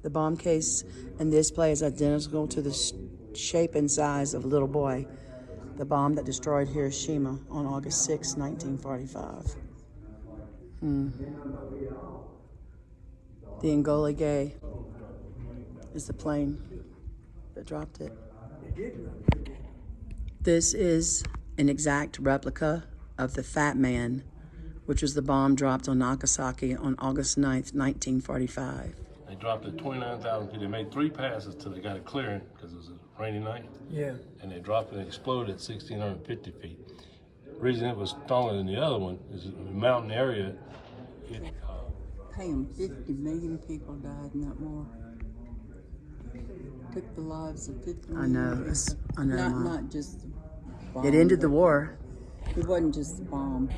The bomb case in this play is identical to the shape and size of a little boy. The bomb that destroyed Hiroshima on August 6, 1945. The Angola Gay is the plane that dropped it. This is an exact replica of the Fat Man, which was the bomb dropped on Nagasaki on August 9th, 1945. They dropped it 29,000 feet. They made 3 passes till they got it clearing because it was a rainy night. Yeah. And they dropped it and exploded at 1,650 feet. The reason it was stronger than the other one is the mountain area. Damn, 50 million people died in that war. Took the lives of 50 million. I know. Not just the bomb. It ended the war. It wasn't just the bomb.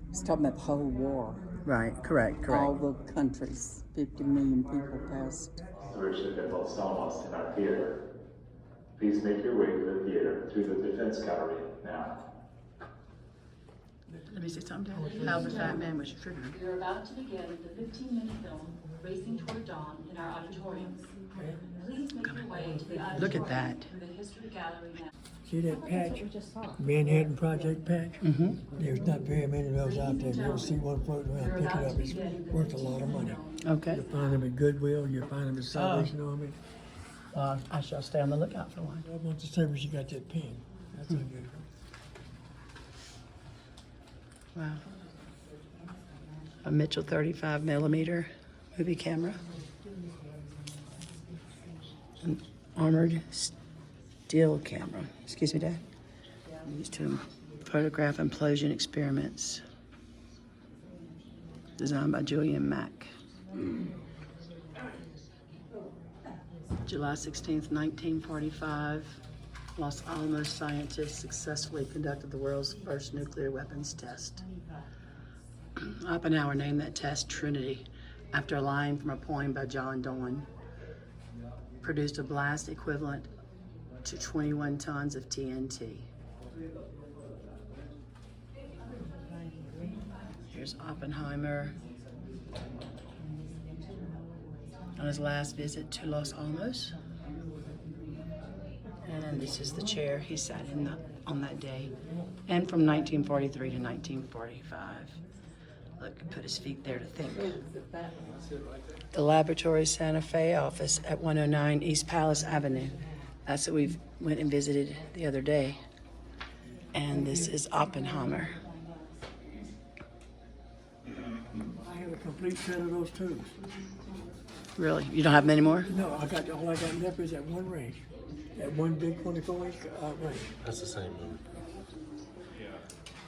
It's talking about the whole war. Right, correct. All the countries, 50 million people passed. Stewardship at Los Alamos in our theater. Please make your way to the theater through the defense gallery now. Let me say something. How the Fat Man was triggered. We are about to begin the 15-minute film, Racing Toward Dawn, in our auditoriums. Please make your way to the auditorium. Look at that. Through the History Gallery now. See that patch? Manhattan Project patch? Mm-hmm. There's not very many of those out there. If you ever see one floating around, pick it up. It's worth a lot of money. Okay. You'll find them at Goodwill. You'll find them at Salvation Army. I shall stay on the lookout for one. I want to say where you got that pen. That's a good one. Wow. A Mitchell 35 millimeter movie camera. An armored steel camera. Excuse me, Dad. Used to photograph implosion experiments. Designed by Julian Mack. July 16th, 1945. Los Alamos scientists successfully conducted the world's first nuclear weapons test. Oppenheimer named that test Trinity after a line from a poem by John Donne. Produced a blast equivalent to 21 tons of TNT. Here's Oppenheimer on his last visit to Los Alamos. And this is the chair he sat in on that day, and from 1943 to 1945. Look, put his feet there to think. The Laboratory Santa Fe office at 109 East Palace Avenue. That's what we went and visited the other day. And this is Oppenheimer. I have a complete set of those tubes. Really? You don't have many more? No, all I got left is that one range. That one big 24-inch range. That's the same movie.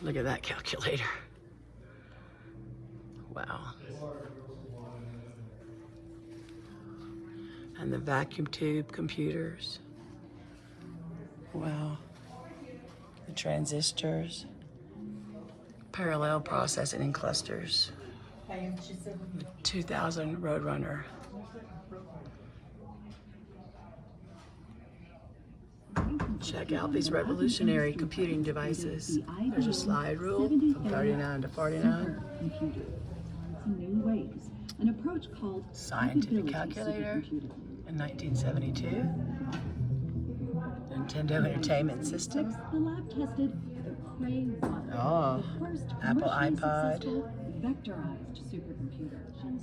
Look at that calculator. Wow. And the vacuum tube computers. Wow. The transistors. Parallel processing in clusters. The 2000 Roadrunner. Check out these revolutionary computing devices. There's a slide rule from 39 to 49. New ways. An approach called Scientific calculator in 1972. Nintendo Entertainment System. The lab tested the Cray 1, Oh, the first Apple commercially iPod. successful vectorized supercomputer.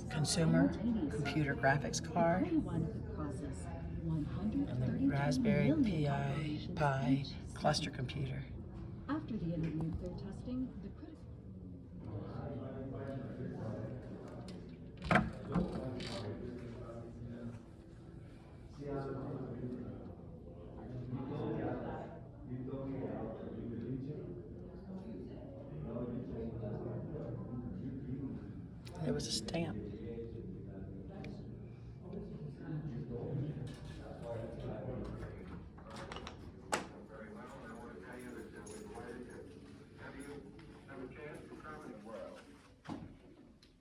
Consumer computer graphics card. Cray 1 could process 132 And the Raspberry million Pi cluster computer. After the end of nuclear testing, the critical There was a stamp.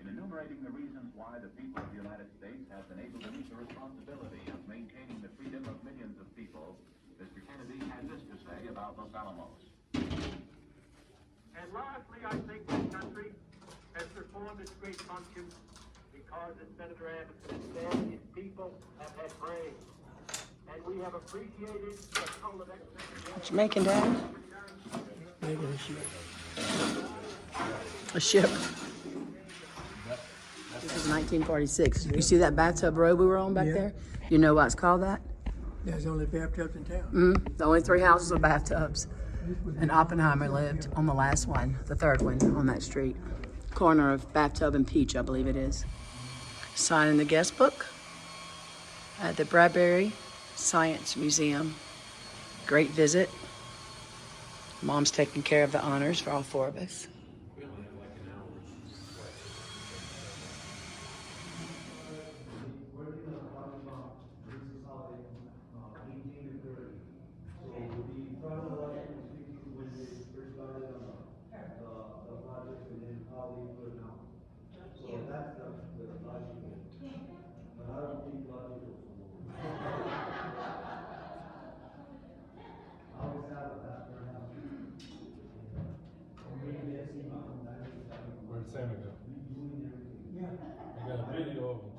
In enumerating the reasons why the people of the United States have been able to meet the responsibility of maintaining the freedom of millions of people, Mr. Kennedy had this to say about Los Alamos. And lastly, I think this country has performed its great function in because, as Senator Anderson said, his people have had rain. And we have appreciated the toll of excellence. What you making, Dad? Making a ship. A ship. This is 1946. You see that bathtub road we were on back Yeah. there? You know why it's called that? There's only bathtubs in town. The only 3 houses with bathtubs. And Oppenheimer lived on the last one, the third one on that street. Corner of Bathtub and Peach, I believe it is. Sign in the guest book at the Bradbury Science Museum. Great visit. Mom's taking care of the honors for all 4 of us. Where'd Santa go? I got a video of him